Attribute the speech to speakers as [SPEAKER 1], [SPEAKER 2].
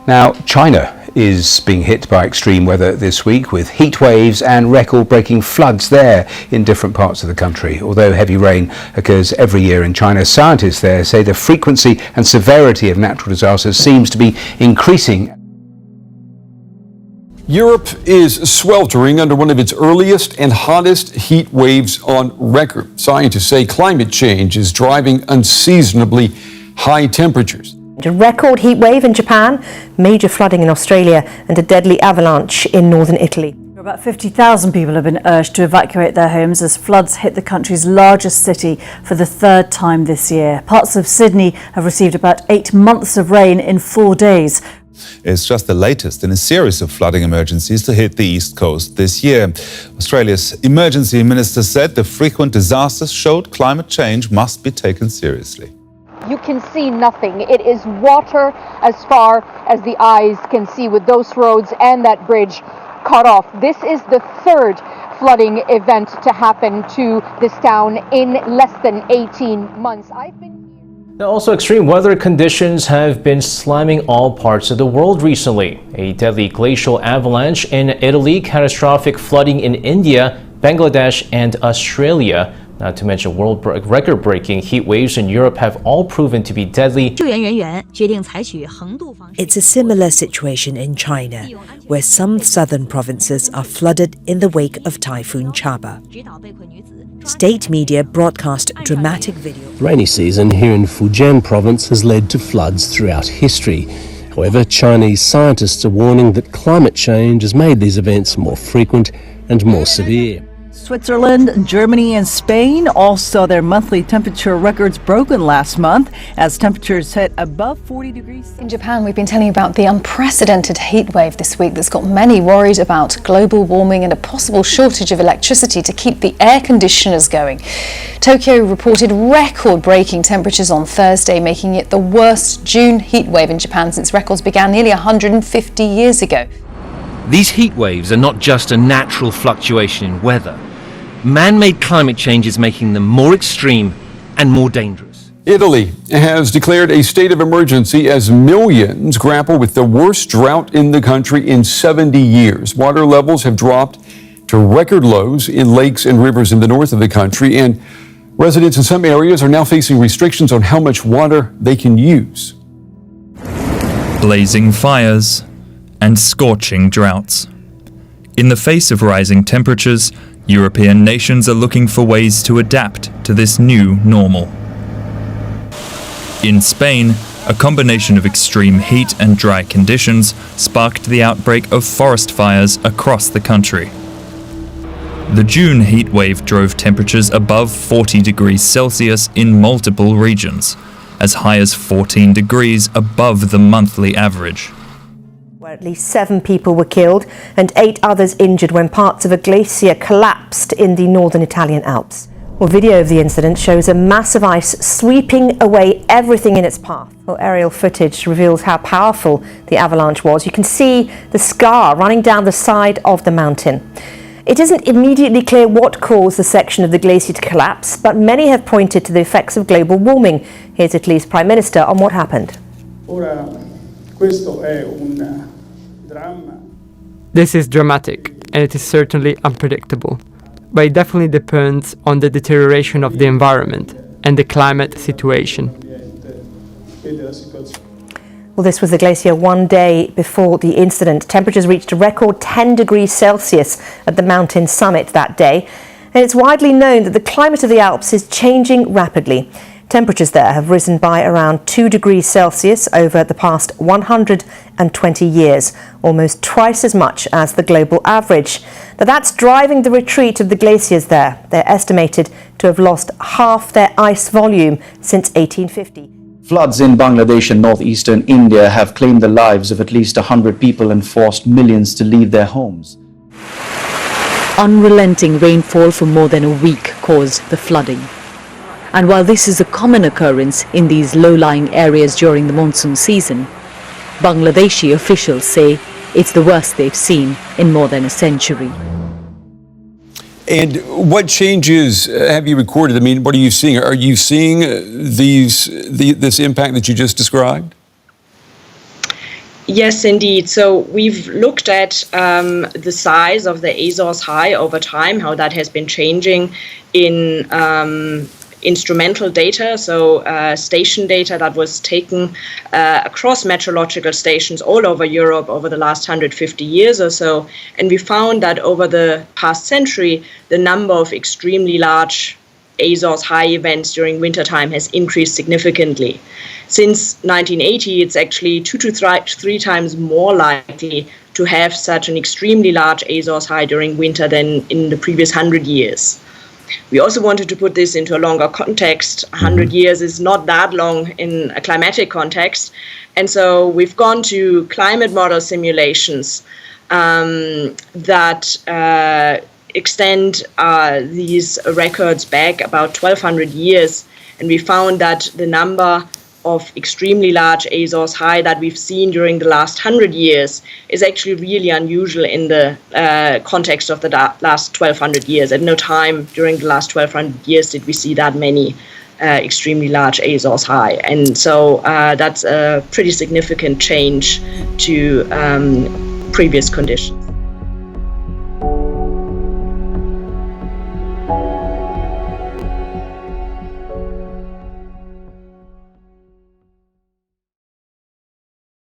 [SPEAKER 1] Now, China is being hit by extreme weather this week with heat waves and record-breaking floods there in different parts of the country. Although heavy rain occurs every year in China, scientists there say the frequency and severity of natural disasters seems to be increasing.
[SPEAKER 2] Europe is sweltering under one of its earliest and hottest heat waves on record. Scientists say climate change is driving unseasonably high temperatures.
[SPEAKER 3] A record heat wave in Japan, major flooding in Australia and a deadly avalanche in northern Italy.
[SPEAKER 4] About 50,000 people have been urged to evacuate their homes as floods hit the country's largest city for the third time this year. Parts of Sydney have received about 8 months of rain in 4 days.
[SPEAKER 5] It's just the latest in a series of flooding emergencies to hit the East Coast this year. Australia's emergency minister said the frequent disasters showed climate change must be taken seriously.
[SPEAKER 6] You can see nothing. It is water as far as the eyes can see, with those roads and that bridge cut off. This is the third flooding event to happen to this town in less than 18 months.
[SPEAKER 7] Now, also extreme weather conditions have been slamming all parts of the world recently. A deadly glacial avalanche in Italy, catastrophic flooding in India, Bangladesh and Australia, not to mention record-breaking heat waves in Europe, have all proven to be deadly.
[SPEAKER 8] It's a similar situation in China, where some southern provinces are flooded in the wake of Typhoon Chaba. State media broadcast dramatic video.
[SPEAKER 9] The rainy season here in Fujian province has led to floods throughout history. However, Chinese scientists are warning that climate change has made these events more frequent and more severe.
[SPEAKER 4] Switzerland, Germany and Spain all saw their monthly temperature records broken last month as temperatures hit above 40 degrees.
[SPEAKER 10] In Japan, we've been telling you about the unprecedented heat wave this week that's got many worried about global warming and a possible shortage of electricity to keep the air conditioners going. Tokyo reported record-breaking temperatures on Thursday, making it the worst June heat wave in Japan since records began nearly 150 years ago.
[SPEAKER 11] These heat waves are not just a natural fluctuation in weather. Man-made climate change is making them more extreme and more dangerous.
[SPEAKER 2] Italy has declared a state of emergency as millions grapple with the worst drought in the country in 70 years. Water levels have dropped to record lows in lakes and rivers in the north of the country, and residents in some areas are now facing restrictions on how much water they can use.
[SPEAKER 12] Blazing fires and scorching droughts. In the face of rising temperatures, European nations are looking for ways to adapt to this new normal. In Spain, a combination of extreme heat and dry conditions sparked the outbreak of forest fires across the country. The June heat wave drove temperatures above 40 degrees Celsius in multiple regions, as high as 14 degrees above the monthly average.
[SPEAKER 3] Where at least 7 people were killed and 8 others injured when parts of a glacier collapsed in the northern Italian Alps. Well, video of the incident shows a massive ice sweeping away everything in its path. Well, aerial footage reveals how powerful the avalanche was. You can see the scar running down the side of the mountain. It isn't immediately clear what caused the section of the glacier to collapse, but many have pointed to the effects of global warming. Here's Italy's Prime Minister on what happened.
[SPEAKER 13] This is dramatic, and it is certainly unpredictable, but it definitely depends on the deterioration of the environment and the climate situation.
[SPEAKER 3] Well, this was the glacier one day before the incident. Temperatures reached a record 10 degrees Celsius at the mountain summit that day, and it's widely known that the climate of the Alps is changing rapidly. Temperatures there have risen by around 2 degrees Celsius over the past 120 years, almost twice as much as the global average. Now, that's driving the retreat of the glaciers there. They're estimated to have lost half their ice volume since 1850.
[SPEAKER 14] Floods in Bangladesh and northeastern India have claimed the lives of at least 100 people and forced millions to leave their homes.
[SPEAKER 15] Unrelenting rainfall for more than a week caused the flooding. And while this is a common occurrence in these low-lying areas during the monsoon season, Bangladeshi officials say it's the worst they've seen in more than a century.
[SPEAKER 2] And what changes have you recorded? I mean, what are you seeing? Are you seeing this impact that you just described?
[SPEAKER 16] Yes, indeed. So we've looked at the size of the Azores High over time, how that has been changing in instrumental data, so station data that was taken across meteorological stations all over Europe over the last 150 years or so. And we found that over the past century, the number of extremely large Azores High events during wintertime has increased significantly. Since 1980, it's actually 2 to 3 times more likely to have such an extremely large Azores High during winter than in the previous 100 years. We also wanted to put this into a longer context. 100 years is not that long in a climatic context. And so we've gone to climate model simulations that extend these records back about 1,200 years. And we found that the number of extremely large Azores High that we've seen during the last 100 years is actually really unusual in the context of the last 1,200 years. At no time during the last 1,200 years did we see that many extremely large Azores High. And so that's a pretty significant change to previous conditions.